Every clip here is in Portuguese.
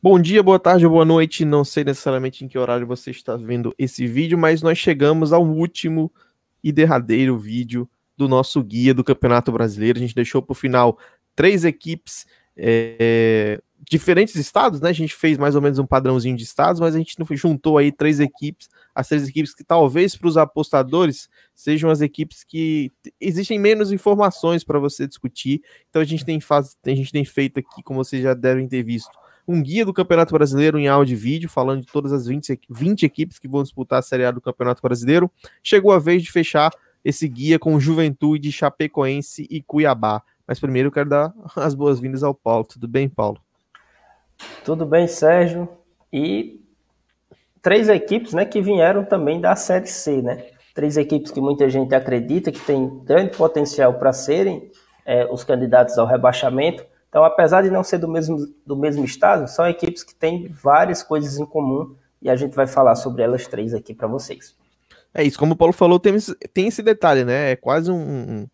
Bom dia, boa tarde ou boa noite. Não sei necessariamente em que horário você está vendo esse vídeo, mas nós chegamos ao último e derradeiro vídeo do nosso guia do Campeonato Brasileiro. A gente deixou para o final três equipes, diferentes estados, né? A gente fez mais ou menos um padrãozinho de estados, mas a gente juntou aí três equipes, as três equipes que talvez para os apostadores sejam as equipes que existem menos informações para você discutir. Então a gente tem feito aqui, como vocês já devem ter visto, um guia do Campeonato Brasileiro em áudio e vídeo, falando de todas as 20 equipes que vão disputar a Série A do Campeonato Brasileiro. Chegou a vez de fechar esse guia com Juventude, Chapecoense e Cuiabá. Mas primeiro eu quero dar as boas-vindas ao Paulo. Tudo bem, Paulo? Tudo bem, Sérgio? E três equipes, né, que vieram também da Série C, né? Três equipes que muita gente acredita que têm grande potencial para serem os candidatos ao rebaixamento. Então, apesar de não ser do mesmo estado, são equipes que têm várias coisas em comum e a gente vai falar sobre elas três aqui para vocês. É isso, como o Paulo falou, tem esse detalhe, né? É quase um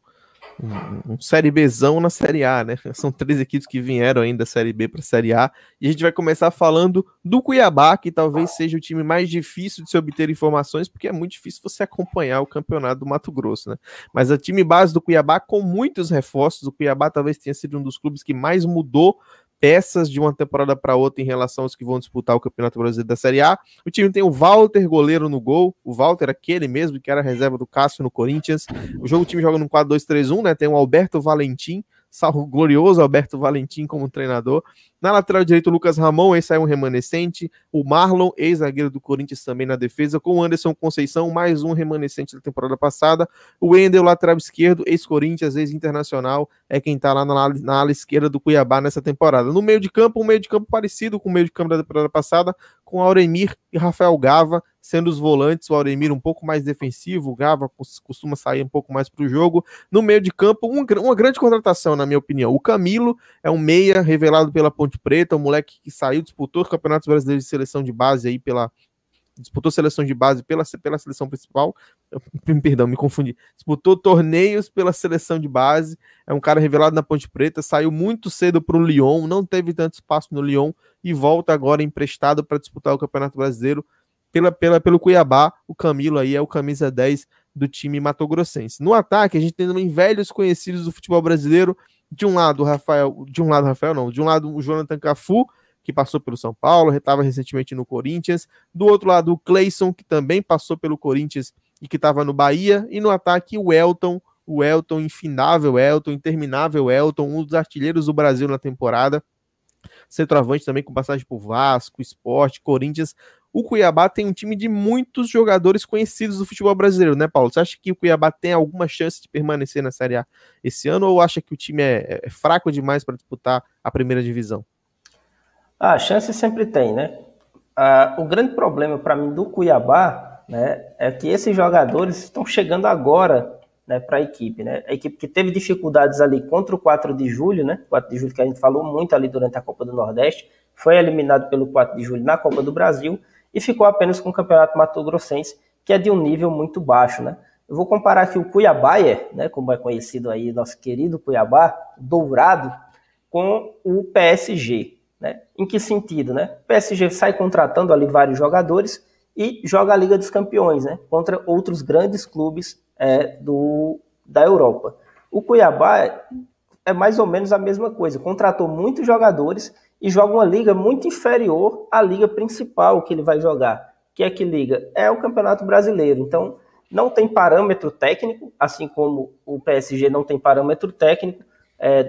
Série Bzão na Série A, né? São três equipes que vieram ainda da Série B para a Série A. E a gente vai começar falando do Cuiabá, que talvez seja o time mais difícil de se obter informações, porque é muito difícil você acompanhar o campeonato do Mato Grosso, né? Mas a time base do Cuiabá, com muitos reforços, o Cuiabá talvez tenha sido um dos clubes que mais mudou peças de uma temporada para outra em relação aos que vão disputar o Campeonato Brasileiro da Série A. O time tem o Walter, goleiro no gol. O Walter, aquele mesmo que era reserva do Cássio no Corinthians. O time joga no 4-2-3-1, né? Tem o Alberto Valentim, o glorioso Alberto Valentim como treinador. Na lateral direita, o Lucas Ramon, esse aí é um remanescente. O Marlon, ex-zagueiro do Corinthians, também na defesa. Com o Anderson Conceição, mais um remanescente da temporada passada. O Wendel, lateral esquerdo, ex-Corinthians, ex-Internacional, é quem tá lá na ala esquerda do Cuiabá nessa temporada. No meio de campo, um meio de campo parecido com o meio de campo da temporada passada, com Auremir e Rafael Gava sendo os volantes, o Auremir um pouco mais defensivo, o Gava costuma sair um pouco mais para o jogo. No meio de campo, uma grande contratação, na minha opinião. O Camilo é um meia revelado pela Ponte Preta, um moleque que saiu, disputou os campeonatos brasileiros de seleção de base aí disputou seleção de base pela seleção principal, perdão, me confundi, disputou torneios pela seleção de base, é um cara revelado na Ponte Preta, saiu muito cedo para o Lyon, não teve tanto espaço no Lyon e volta agora emprestado para disputar o Campeonato Brasileiro pelo Cuiabá. O Camilo aí é o camisa 10 do time matogrossense. No ataque, a gente tem também velhos conhecidos do futebol brasileiro. De um lado, o Jonathan Cafu, que passou pelo São Paulo, estava recentemente no Corinthians. Do outro lado, o Cleison, que também passou pelo Corinthians e que estava no Bahia. E no ataque, o Elton, infinável Elton, interminável Elton, um dos artilheiros do Brasil na temporada. Centroavante também com passagem por Vasco, Sport, Corinthians. O Cuiabá tem um time de muitos jogadores conhecidos do futebol brasileiro, né, Paulo? Você acha que o Cuiabá tem alguma chance de permanecer na Série A esse ano ou acha que o time é fraco demais para disputar a primeira divisão? A chance sempre tem, né? O grande problema para mim do Cuiabá, né, é que esses jogadores estão chegando agora, né, para a equipe, né? A equipe que teve dificuldades ali contra o 4 de julho, né? 4 de julho que a gente falou muito ali durante a Copa do Nordeste, foi eliminado pelo 4 de julho na Copa do Brasil e ficou apenas com o Campeonato Mato-Grossense, que é de um nível muito baixo, né? Eu vou comparar aqui o Cuiabá, né, como é conhecido aí, nosso querido Cuiabá, dourado, com o PSG. Né? Em que sentido? Né? O PSG sai contratando ali vários jogadores e joga a Liga dos Campeões, né? Contra outros grandes clubes da Europa. O Cuiabá é mais ou menos a mesma coisa. Contratou muitos jogadores e joga uma liga muito inferior à liga principal que ele vai jogar. Que é que liga? É o Campeonato Brasileiro. Então, não tem parâmetro técnico, assim como o PSG não tem parâmetro técnico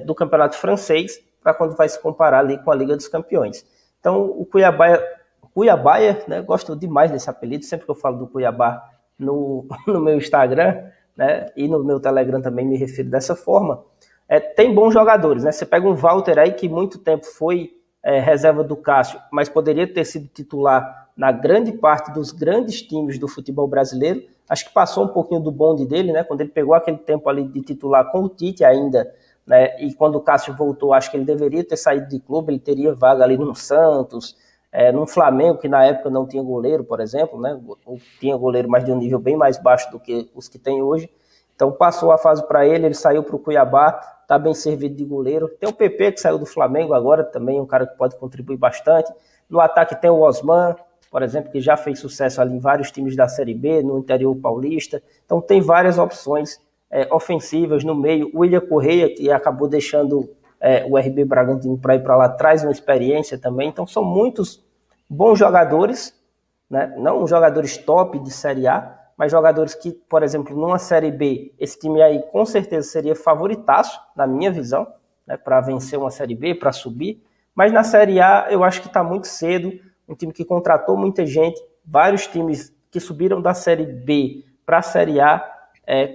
do Campeonato Francês, para quando vai se comparar ali com a Liga dos Campeões. Então, o Cuiabá, né, gosto demais desse apelido, sempre que eu falo do Cuiabá no meu Instagram, né, e no meu Telegram também me refiro dessa forma, tem bons jogadores, né? Você pega um Walter aí que muito tempo foi reserva do Cássio, mas poderia ter sido titular na grande parte dos grandes times do futebol brasileiro. Acho que passou um pouquinho do bonde dele, né? Quando ele pegou aquele tempo ali de titular com o Tite ainda, né? E quando o Cássio voltou, acho que ele deveria ter saído de clube, ele teria vaga ali no Santos, no Flamengo, que na época não tinha goleiro, por exemplo, né? Ou tinha goleiro, mas de um nível bem mais baixo do que os que tem hoje. Então passou a fase para ele, ele saiu para o Cuiabá, tá bem servido de goleiro. Tem o PP, que saiu do Flamengo agora, também um cara que pode contribuir bastante. No ataque tem o Osman, por exemplo, que já fez sucesso ali em vários times da Série B, no interior paulista. Então tem várias opções ofensivas no meio. O William Correia, que acabou deixando o RB Bragantino para ir para lá, traz uma experiência também. Então são muitos bons jogadores, né? Não jogadores top de Série A, mas jogadores que, por exemplo, numa Série B, esse time aí com certeza seria favoritaço, na minha visão, né, para vencer uma Série B, para subir. Mas na Série A eu acho que está muito cedo, um time que contratou muita gente, vários times que subiram da Série B para a Série A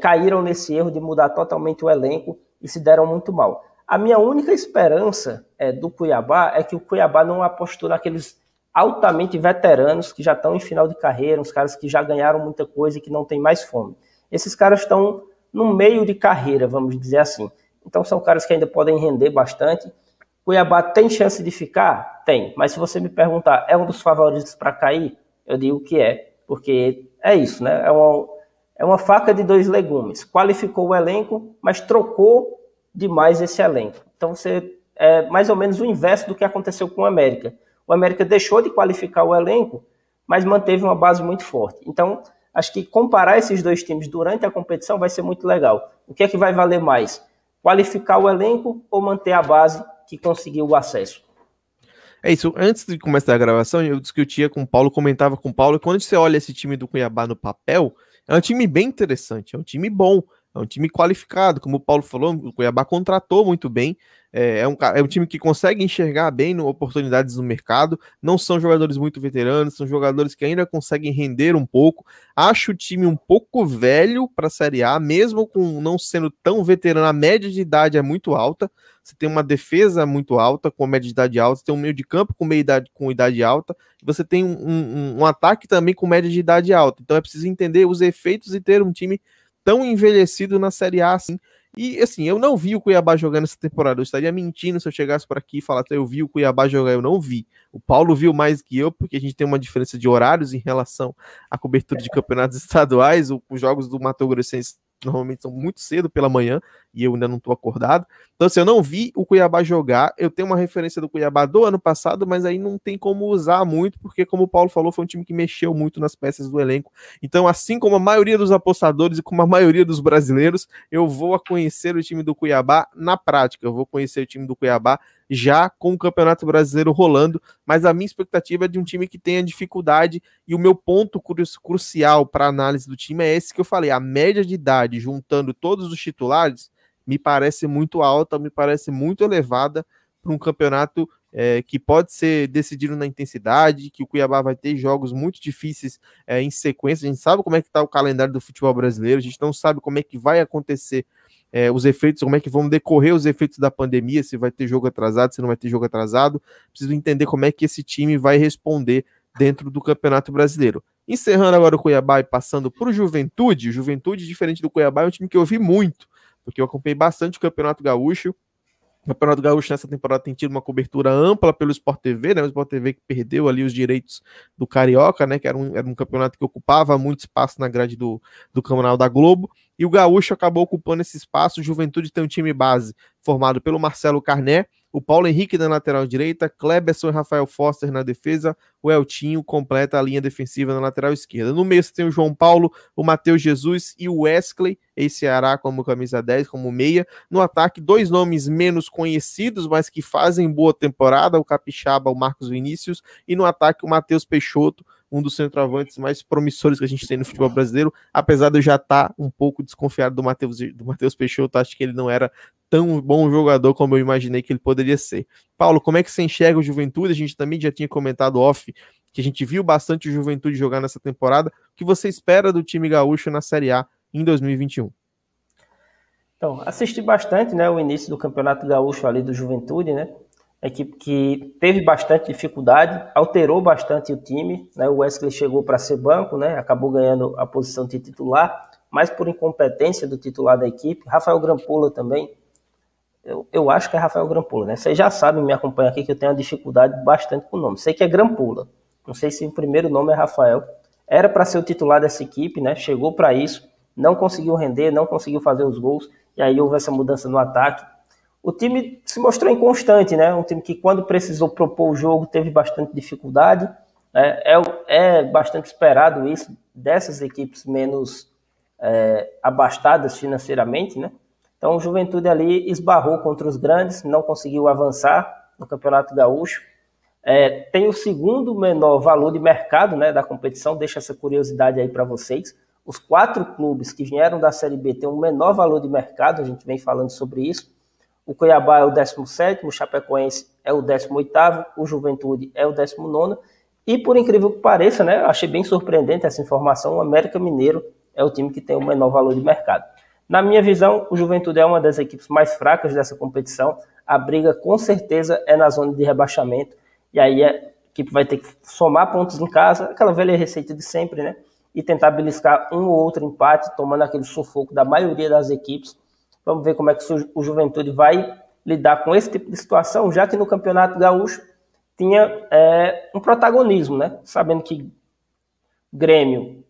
caíram nesse erro de mudar totalmente o elenco e se deram muito mal. A minha única esperança do Cuiabá é que o Cuiabá não apostou naqueles altamente veteranos que já estão em final de carreira, uns caras que já ganharam muita coisa e que não tem mais fome. Esses caras estão no meio de carreira, vamos dizer assim. Então são caras que ainda podem render bastante. Cuiabá tem chance de ficar? Tem. Mas se você me perguntar, é um dos favoritos para cair? Eu digo que porque é isso, né? É uma faca de dois legumes. Qualificou o elenco, mas trocou demais esse elenco. Então você é mais ou menos o inverso do que aconteceu com o América. O América deixou de qualificar o elenco, mas manteve uma base muito forte. Então, acho que comparar esses dois times durante a competição vai ser muito legal. O que é que vai valer mais? Qualificar o elenco ou manter a base que conseguiu o acesso? É isso. Antes de começar a gravação, eu discutia com o Paulo, comentava com o Paulo, e quando você olha esse time do Cuiabá no papel, é um time bem interessante, é um time bom, é um time qualificado, como o Paulo falou, o Cuiabá contratou muito bem, é um time que consegue enxergar bem oportunidades no mercado, não são jogadores muito veteranos, são jogadores que ainda conseguem render um pouco. Acho o time um pouco velho para a Série A, mesmo com não sendo tão veterano, a média de idade é muito alta, você tem uma defesa muito alta, com a média de idade alta, você tem um meio de campo com idade alta, e você tem um ataque também com média de idade alta, então é preciso entender os efeitos e ter um time tão envelhecido na Série A assim. E assim, eu não vi o Cuiabá jogando essa temporada. Eu estaria mentindo se eu chegasse por aqui e falasse eu vi o Cuiabá jogar. Eu não vi. O Paulo viu mais que eu, porque a gente tem uma diferença de horários em relação à cobertura de campeonatos estaduais. Os jogos do Mato Grossense normalmente são muito cedo pela manhã e eu ainda não estou acordado. Então, assim, eu não vi o Cuiabá jogar. Eu tenho uma referência do Cuiabá do ano passado, mas aí não tem como usar muito, porque, como o Paulo falou, foi um time que mexeu muito nas peças do elenco. Então, assim como a maioria dos apostadores e como a maioria dos brasileiros, eu vou conhecer o time do Cuiabá na prática. Eu vou conhecer o time do Cuiabá já com o Campeonato Brasileiro rolando, mas a minha expectativa é de um time que tenha dificuldade, e o meu ponto crucial para a análise do time é esse que eu falei, a média de idade, juntando todos os titulares, me parece muito alta, me parece muito elevada para um campeonato que pode ser decidido na intensidade, que o Cuiabá vai ter jogos muito difíceis em sequência. A gente sabe como é que está o calendário do futebol brasileiro, a gente não sabe como é que vai acontecer os efeitos, como é que vão decorrer os efeitos da pandemia, se vai ter jogo atrasado, se não vai ter jogo atrasado. Preciso entender como é que esse time vai responder dentro do Campeonato Brasileiro. Encerrando agora o Cuiabá e passando para o Juventude. O Juventude, diferente do Cuiabá, é um time que eu vi muito, porque eu acompanhei bastante o Campeonato Gaúcho. O Campeonato Gaúcho nessa temporada tem tido uma cobertura ampla pelo Sport TV, né? O Sport TV que perdeu ali os direitos do Carioca, né? Que era um campeonato que ocupava muito espaço na grade do canal da Globo. E o Gaúcho acabou ocupando esse espaço. O Juventude tem um time base formado pelo Marcelo Carné, o Paulo Henrique na lateral direita, Kleberson e Rafael Foster na defesa, o Eltinho completa a linha defensiva na lateral esquerda. No meio você tem o João Paulo, o Matheus Jesus e o Wesley, ex-Ceará como camisa 10, como meia. No ataque, dois nomes menos conhecidos, mas que fazem boa temporada, o Capixaba, o Marcos Vinícius, e no ataque o Matheus Peixoto, um dos centroavantes mais promissores que a gente tem no futebol brasileiro, apesar de eu já estar um pouco desconfiado do Matheus Peixoto, acho que ele não era tão bom jogador como eu imaginei que ele poderia ser. Paulo, como é que você enxerga o Juventude? A gente também já tinha comentado off que a gente viu bastante o Juventude jogar nessa temporada. O que você espera do time gaúcho na Série A em 2021? Então, assisti bastante, né, o início do Campeonato Gaúcho ali do Juventude, né? A equipe que teve bastante dificuldade, alterou bastante o time, né? O Wesley chegou para ser banco, né? Acabou ganhando a posição de titular, mas por incompetência do titular da equipe. Rafael Grampola também, eu acho que é Rafael Grampola, né? Vocês já sabem, me acompanham aqui, que eu tenho uma dificuldade bastante com o nome. Sei que é Grampola, não sei se o primeiro nome é Rafael. Era para ser o titular dessa equipe, né? Chegou para isso, não conseguiu render, não conseguiu fazer os gols, e aí houve essa mudança no ataque. o time se mostrou inconstante, né? Um time que, quando precisou propor o jogo, teve bastante dificuldade. É bastante esperado isso dessas equipes menos abastadas financeiramente, né? Então, o Juventude ali esbarrou contra os grandes, não conseguiu avançar no Campeonato Gaúcho. Tem o segundo menor valor de mercado, né, da competição, deixa essa curiosidade aí para vocês. Os 4 clubes que vieram da Série B têm um menor valor de mercado, a gente vem falando sobre isso. O Cuiabá é o 17º, o Chapecoense é o 18º, o Juventude é o 19º. E, por incrível que pareça, né, achei bem surpreendente essa informação, o América Mineiro é o time que tem o menor valor de mercado. Na minha visão, o Juventude é uma das equipes mais fracas dessa competição. A briga, com certeza, é na zona de rebaixamento. E aí a equipe vai ter que somar pontos em casa, aquela velha receita de sempre, né? E tentar beliscar um ou outro empate, tomando aquele sufoco da maioria das equipes. Vamos ver como é que o Juventude vai lidar com esse tipo de situação, já que no Campeonato Gaúcho tinha um protagonismo, né? Sabendo que Grêmio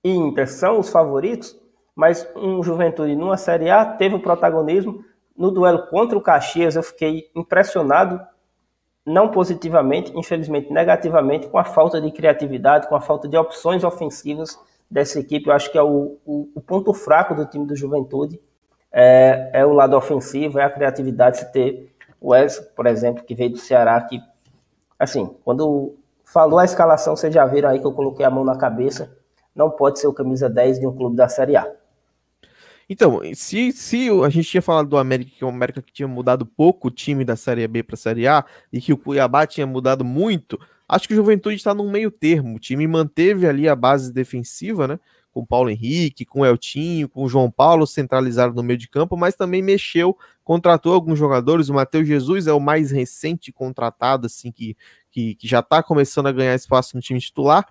e Inter são os favoritos, mas um Juventude numa Série A teve o protagonismo. No duelo contra o Caxias eu fiquei impressionado, não positivamente, infelizmente negativamente, com a falta de criatividade, com a falta de opções ofensivas dessa equipe. Eu acho que é o ponto fraco do time do Juventude, é o lado ofensivo, é a criatividade. Se ter o Wesley, por exemplo, que veio do Ceará, que, assim, quando falou a escalação, vocês já viram aí que eu coloquei a mão na cabeça, não pode ser o camisa 10 de um clube da Série A. Então, se a gente tinha falado do América, que é o América que tinha mudado pouco o time da Série B para a Série A, e que o Cuiabá tinha mudado muito, acho que o Juventude está num meio termo. O time manteve ali a base defensiva, né? Com o Paulo Henrique, com o Eltinho, com o João Paulo centralizado no meio de campo, mas também mexeu, contratou alguns jogadores. O Matheus Jesus é o mais recente contratado, assim, que já está começando a ganhar espaço no time titular.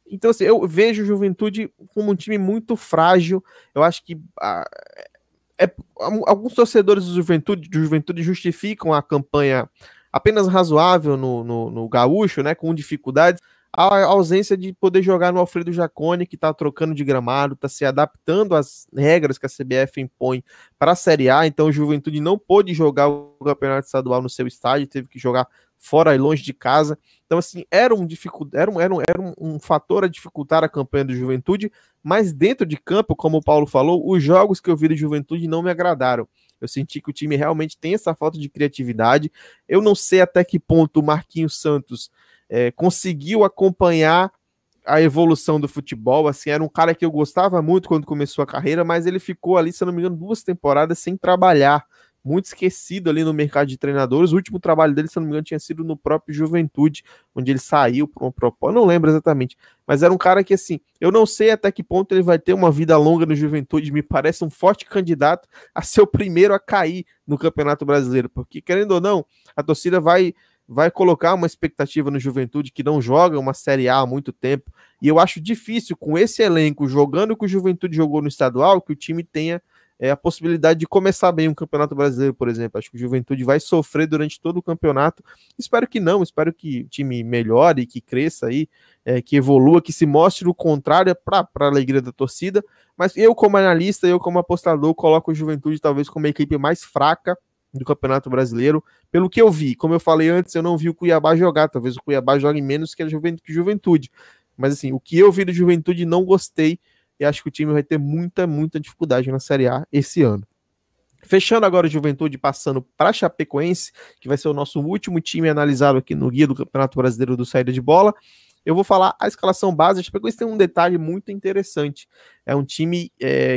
Então, assim, eu vejo o Juventude como um time muito frágil. Eu acho que alguns torcedores do Juventude justificam a campanha apenas razoável no Gaúcho, né, com dificuldades, a ausência de poder jogar no Alfredo Jaconi, que está trocando de gramado, está se adaptando às regras que a CBF impõe para a Série A. Então, o Juventude não pôde jogar o campeonato estadual no seu estádio, teve que jogar fora e longe de casa. Então, assim, era um fator a dificultar a campanha do Juventude, mas dentro de campo, como o Paulo falou, os jogos que eu vi de Juventude não me agradaram. Eu senti que o time realmente tem essa falta de criatividade. Eu não sei até que ponto o Marquinhos Santos conseguiu acompanhar a evolução do futebol. Assim, era um cara que eu gostava muito quando começou a carreira, mas ele ficou ali, se eu não me engano, 2 temporadas sem trabalhar, muito esquecido ali no mercado de treinadores. O último trabalho dele, se eu não me engano, tinha sido no próprio Juventude, onde ele saiu por uma proposta, não lembro exatamente, mas era um cara que, assim, eu não sei até que ponto ele vai ter uma vida longa no Juventude. Me parece um forte candidato a ser o primeiro a cair no Campeonato Brasileiro, porque, querendo ou não, a torcida vai colocar uma expectativa no Juventude, que não joga uma Série A há muito tempo, e eu acho difícil, com esse elenco, jogando o que o Juventude jogou no estadual, que o time tenha a possibilidade de começar bem um Campeonato Brasileiro, por exemplo. Acho que o Juventude vai sofrer durante todo o campeonato. Espero que não, espero que o time melhore, que cresça aí, que evolua, que se mostre o contrário para a alegria da torcida. Mas eu, como analista, eu como apostador, coloco o Juventude talvez como a equipe mais fraca do Campeonato Brasileiro, pelo que eu vi. Como eu falei antes, eu não vi o Cuiabá jogar, talvez o Cuiabá jogue menos que a Juventude, mas assim, o que eu vi do Juventude não gostei, e acho que o time vai ter muita dificuldade na Série A esse ano. Fechando agora o Juventude, passando para Chapecoense, que vai ser o nosso último time analisado aqui no guia do Campeonato Brasileiro do Saída de Bola. Eu vou falar a escalação base. A Chapecoense tem um detalhe muito interessante. É um time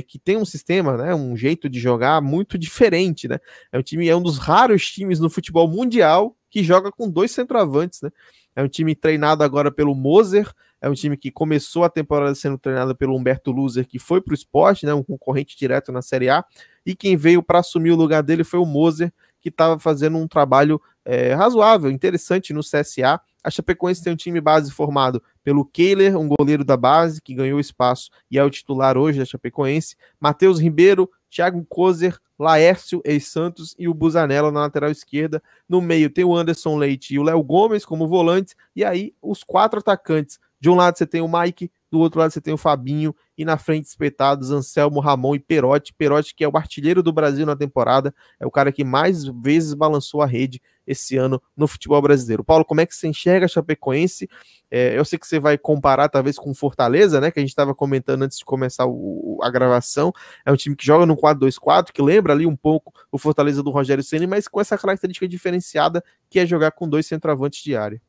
que tem um sistema, né, um jeito de jogar muito diferente, né? É um dos raros times no futebol mundial que joga com 2 centroavantes, né? É um time treinado agora pelo Moser, é um time que começou a temporada sendo treinado pelo Humberto Luzer, que foi para o Sport, né, um concorrente direto na Série A, e quem veio para assumir o lugar dele foi o Moser, que estava fazendo um trabalho razoável, interessante no CSA. A Chapecoense tem um time base formado pelo Kehler, um goleiro da base, que ganhou espaço e é o titular hoje da Chapecoense, Matheus Ribeiro, Thiago Kozer, Laércio, ex-Santos, e o Busanello na lateral esquerda. No meio tem o Anderson Leite e o Léo Gomes como volantes, e aí os 4 atacantes. De um lado você tem o Mike, do outro lado você tem o Fabinho, e na frente espetados Anselmo, Ramon e Perotti. Perotti, que é o artilheiro do Brasil na temporada, é o cara que mais vezes balançou a rede esse ano no futebol brasileiro. Paulo, como é que você enxerga a Chapecoense? Eu sei que você vai comparar talvez com Fortaleza, né, que a gente estava comentando antes de começar a gravação. É um time que joga no 4-2-4, que lembra ali um pouco o Fortaleza do Rogério Ceni, mas com essa característica diferenciada que é jogar com 2 centroavantes de área.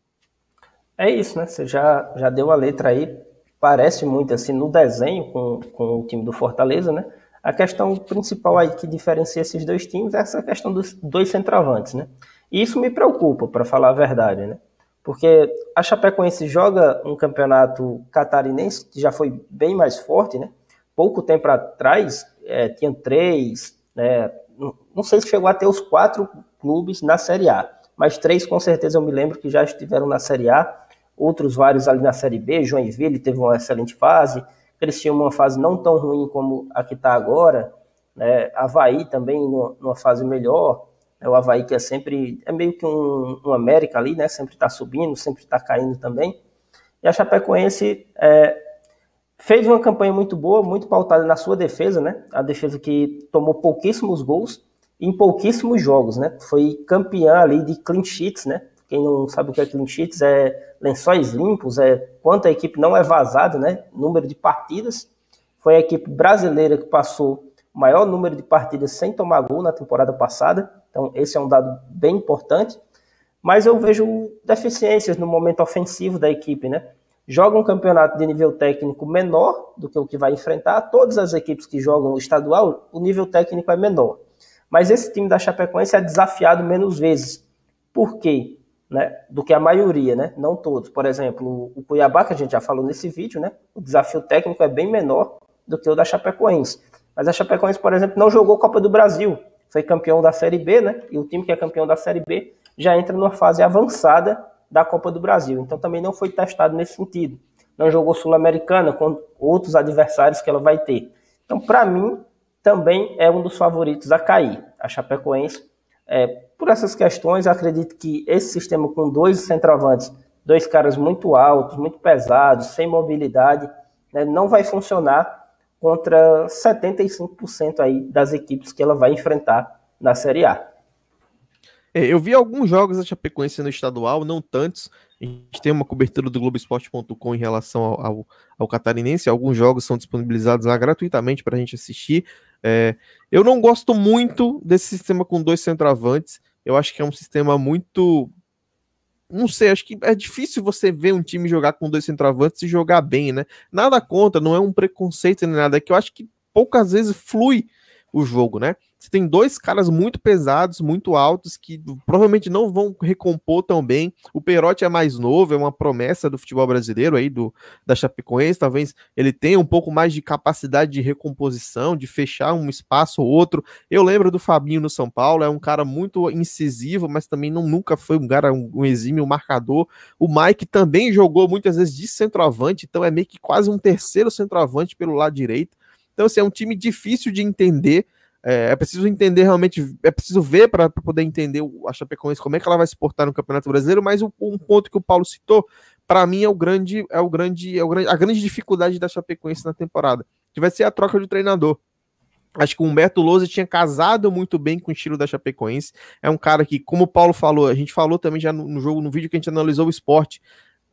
É isso, né? Você já deu a letra aí, parece muito assim no desenho com o time do Fortaleza, né? A questão principal aí que diferencia esses dois times é essa questão dos 2 centroavantes, né? E isso me preocupa, para falar a verdade, né? Porque a Chapecoense joga um campeonato catarinense que já foi bem mais forte, né? Pouco tempo atrás, tinha 3, né? Não sei se chegou a ter os 4 clubes na Série A, mas 3 com certeza eu me lembro que já estiveram na Série A, outros vários ali na Série B. Joinville teve uma excelente fase, Criciúma uma fase não tão ruim como a que está agora, né? Avaí também numa fase melhor. O Avaí que é meio que um América ali, né? Sempre está subindo, sempre está caindo também. E a Chapecoense fez uma campanha muito boa, muito pautada na sua defesa, né? A defesa que tomou pouquíssimos gols em pouquíssimos jogos, né? Foi campeã ali de clean sheets, né? Quem não sabe o que é clean sheets, é lençóis limpos, quanto a equipe não é vazada, né? Número de partidas. Foi a equipe brasileira que passou o maior número de partidas sem tomar gol na temporada passada. Então, esse é um dado bem importante. Mas eu vejo deficiências no momento ofensivo da equipe, né? Joga um campeonato de nível técnico menor do que o que vai enfrentar. Todas as equipes que jogam o estadual, o nível técnico é menor. Mas esse time da Chapecoense é desafiado menos vezes. Por quê? Né? Do que a maioria, né? Não todos. Por exemplo, o Cuiabá, que a gente já falou nesse vídeo, né? O desafio técnico é bem menor do que o da Chapecoense. Mas a Chapecoense, por exemplo, não jogou Copa do Brasil. Foi campeão da Série B, né? E o time que é campeão da Série B já entra numa fase avançada da Copa do Brasil. Então também não foi testado nesse sentido. Não jogou Sul-Americana com outros adversários que ela vai ter. Então, para mim, também é um dos favoritos a cair. A Chapecoense, por essas questões, acredito que esse sistema com 2 centroavantes, 2 caras muito altos, muito pesados, sem mobilidade, né, não vai funcionar contra 75% aí das equipes que ela vai enfrentar na Série A. Eu vi alguns jogos da Chapecoense no estadual, não tantos. A gente tem uma cobertura do Globoesporte.com em relação ao catarinense. Alguns jogos são disponibilizados lá gratuitamente para a gente assistir. Eu não gosto muito desse sistema com 2 centroavantes. Eu acho que é um sistema muito... Não sei, acho que é difícil você ver um time jogar com 2 centroavantes e jogar bem, né? Nada contra, não é um preconceito nem nada. É que eu acho que poucas vezes flui o jogo, né? Você tem 2 caras muito pesados, muito altos, que provavelmente não vão recompor tão bem. O Perotti é mais novo, é uma promessa do futebol brasileiro aí, da Chapecoense. Talvez ele tenha um pouco mais de capacidade de recomposição, de fechar um espaço ou outro. Eu lembro do Fabinho no São Paulo, é um cara muito incisivo, mas também nunca foi um cara, um exímio marcador. O Mike também jogou muitas vezes de centroavante, então é meio que quase um terceiro centroavante pelo lado direito. Então, assim, é um time difícil de entender. É preciso entender realmente, é preciso ver para poder entender a Chapecoense, como é que ela vai se portar no Campeonato Brasileiro. Mas um ponto que o Paulo citou, para mim, a grande dificuldade da Chapecoense na temporada, que vai ser a troca de treinador. Acho que o Humberto Lousa tinha casado muito bem com o estilo da Chapecoense. É um cara que, como o Paulo falou, a gente falou também já no vídeo que a gente analisou o esporte,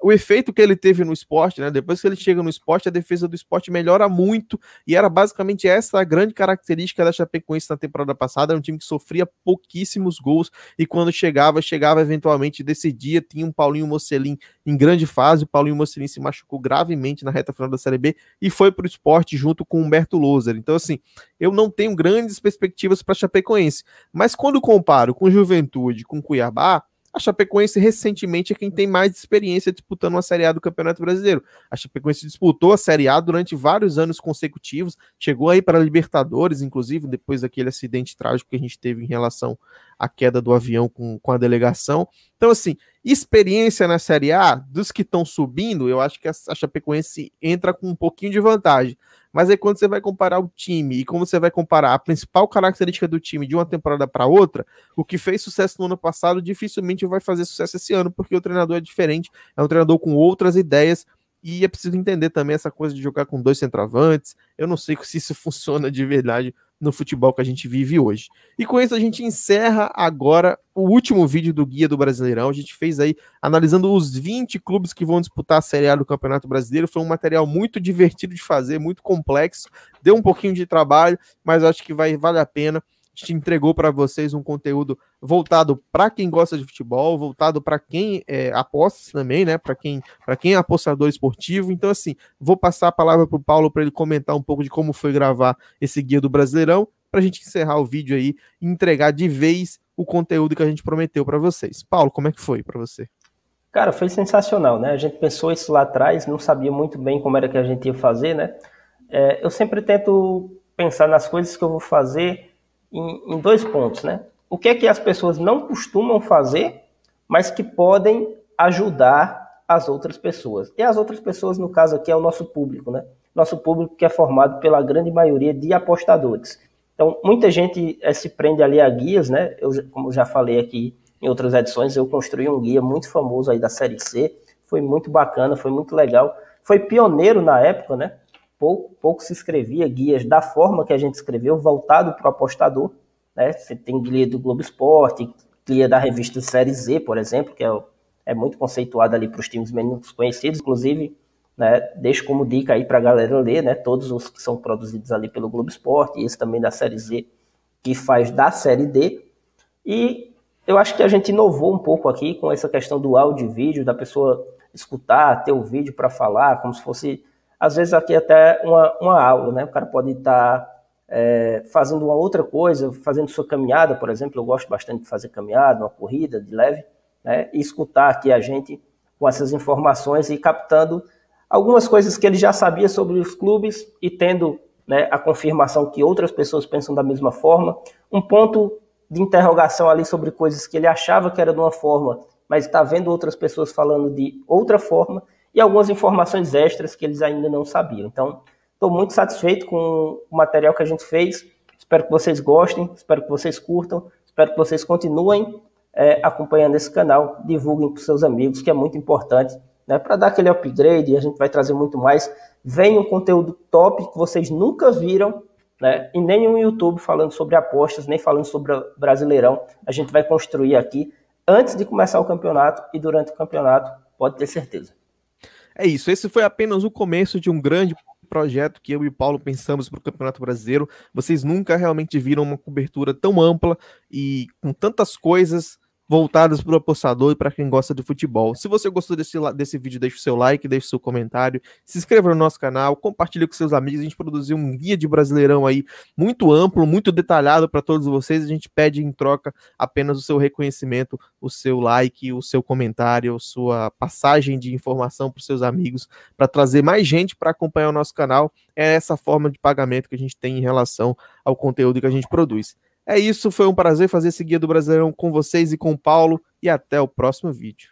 o efeito que ele teve no esporte, né? Depois que ele chega no esporte, a defesa do esporte melhora muito, e era basicamente essa a grande característica da Chapecoense na temporada passada. Era um time que sofria pouquíssimos gols, e quando chegava eventualmente, decidia. Tinha um Paulinho Mocelin em grande fase. O Paulinho Mocelin se machucou gravemente na reta final da Série B e foi para o esporte junto com o Humberto Loser. Então, assim, eu não tenho grandes perspectivas para a Chapecoense, mas quando comparo com Juventude, com Cuiabá, a Chapecoense recentemente é quem tem mais experiência disputando uma Série A do Campeonato Brasileiro. A Chapecoense disputou a Série A durante vários anos consecutivos, chegou aí para a Libertadores, inclusive, depois daquele acidente trágico que a gente teve em relação à queda do avião com a delegação. Então, assim, experiência na Série A, dos que estão subindo, eu acho que a Chapecoense entra com um pouquinho de vantagem. Mas aí quando você vai comparar o time e como você vai comparar a principal característica do time de uma temporada para outra, o que fez sucesso no ano passado dificilmente vai fazer sucesso esse ano, porque o treinador é diferente, é um treinador com outras ideias, e é preciso entender também essa coisa de jogar com 2 centroavantes. Eu não sei se isso funciona de verdade no futebol que a gente vive hoje. E com isso a gente encerra agora o último vídeo do Guia do Brasileirão. A gente fez aí analisando os 20 clubes que vão disputar a Série A do Campeonato Brasileiro. Foi um material muito divertido de fazer, muito complexo, deu um pouquinho de trabalho, mas acho que vale a pena. A gente entregou para vocês um conteúdo voltado para quem gosta de futebol, voltado para quem aposta também, né? Para quem é apostador esportivo. Então, assim, vou passar a palavra para o Paulo para ele comentar um pouco de como foi gravar esse Guia do Brasileirão, para a gente encerrar o vídeo aí e entregar de vez o conteúdo que a gente prometeu para vocês. Paulo, como é que foi para você? Cara, foi sensacional, né? A gente pensou isso lá atrás, não sabia muito bem como era que a gente ia fazer, né? Eu sempre tento pensar nas coisas que eu vou fazer em 2 pontos, né? O que é que as pessoas não costumam fazer, mas que podem ajudar as outras pessoas. E as outras pessoas, no caso aqui, é o nosso público, né? Nosso público que é formado pela grande maioria de apostadores. Então, muita gente se prende ali a guias, né? Como eu já falei aqui em outras edições, eu construí um guia muito famoso aí da Série C. Foi muito bacana, foi muito legal. Foi pioneiro na época, né? Pouco se escrevia guias da forma que a gente escreveu, voltado para o apostador, né? Você tem guia do Globo Esporte, guia da revista Série Z, por exemplo, que é muito conceituada ali para os times menos conhecidos, inclusive, né? Deixo como dica aí para a galera ler, né? Todos os que são produzidos ali pelo Globo Esporte, e esse também da Série Z, que faz da Série D. E eu acho que a gente inovou um pouco aqui com essa questão do áudio e vídeo, da pessoa escutar, ter o vídeo para falar, como se fosse... Às vezes aqui até uma aula, né? O cara pode estar fazendo uma outra coisa, fazendo sua caminhada, por exemplo. Eu gosto bastante de fazer caminhada, uma corrida de leve, né? E escutar aqui a gente com essas informações e captando algumas coisas que ele já sabia sobre os clubes e tendo, né, a confirmação que outras pessoas pensam da mesma forma. Um ponto de interrogação ali sobre coisas que ele achava que era de uma forma, mas está vendo outras pessoas falando de outra forma, e algumas informações extras que eles ainda não sabiam. Então, estou muito satisfeito com o material que a gente fez. Espero que vocês gostem, espero que vocês curtam, espero que vocês continuem acompanhando esse canal, divulguem para os seus amigos, que é muito importante, né, para dar aquele upgrade, e a gente vai trazer muito mais. Vem um conteúdo top que vocês nunca viram, né, em nenhum YouTube falando sobre apostas, nem falando sobre Brasileirão. A gente vai construir aqui antes de começar o campeonato e durante o campeonato, pode ter certeza. É isso, esse foi apenas o começo de um grande projeto que eu e o Paulo pensamos para o Campeonato Brasileiro. Vocês nunca realmente viram uma cobertura tão ampla e com tantas coisas voltadas para o apostador e para quem gosta de futebol. Se você gostou desse vídeo, deixe o seu like, deixe o seu comentário, se inscreva no nosso canal, compartilhe com seus amigos. A gente produziu um guia de Brasileirão aí muito amplo, muito detalhado para todos vocês. A gente pede em troca apenas o seu reconhecimento, o seu like, o seu comentário, a sua passagem de informação para os seus amigos, para trazer mais gente para acompanhar o nosso canal. É essa forma de pagamento que a gente tem em relação ao conteúdo que a gente produz. É isso, foi um prazer fazer esse Guia do Brasileirão com vocês e com o Paulo, e até o próximo vídeo.